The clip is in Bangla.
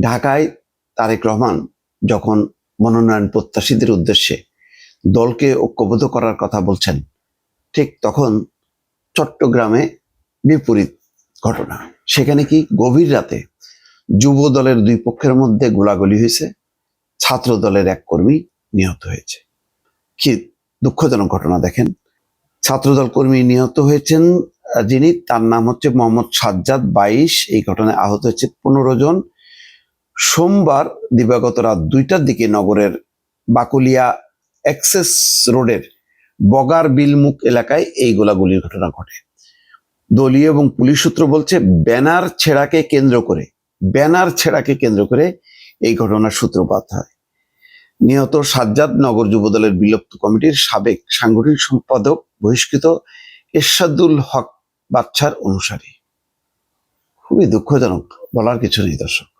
ঢাকায় তারেক রহমান যখন মনোনয়ন প্রত্যাশীদের উদ্দেশ্যে দলকে ঐক্যবদ্ধ করার কথা বলছেন, ঠিক তখন চট্টগ্রামে বিপরীত ঘটনা। সেখানে কি গভীর রাতে যুব দলের দুই পক্ষের মধ্যে গোলাগুলি হয়েছে, ছাত্র দলের এক কর্মী নিহত হয়েছে। কি দুঃখজনক ঘটনা। দেখেন, ছাত্রদল কর্মী নিহত হয়েছেন যিনি, তার নাম হচ্ছে মোহাম্মদ সাজ্জাদ 22। এই ঘটনায় আহত হয়েছে 15 জন। সোমবার দিবাগত রাত 2টার দিকে নগরের বাকুলিয়া এক্সেস রোডের বগার বিলমুখ এলাকায় এই গোলাগুলির ঘটনা ঘটে। দলীয় এবং পুলিশ সূত্র বলছে ব্যানার ছেঁড়াকে কেন্দ্র করে এই ঘটনার সূত্রপাত হয়। নিহত সাজ্জাদ নগর যুবদলের বিলুপ্ত কমিটির সাবেক সাংগঠনিক সম্পাদক বহিষ্কৃত এরশাদুল হক বাচ্চার অনুসারী। খুবই দুঃখজনক, বলার কিছু নেই দর্শক।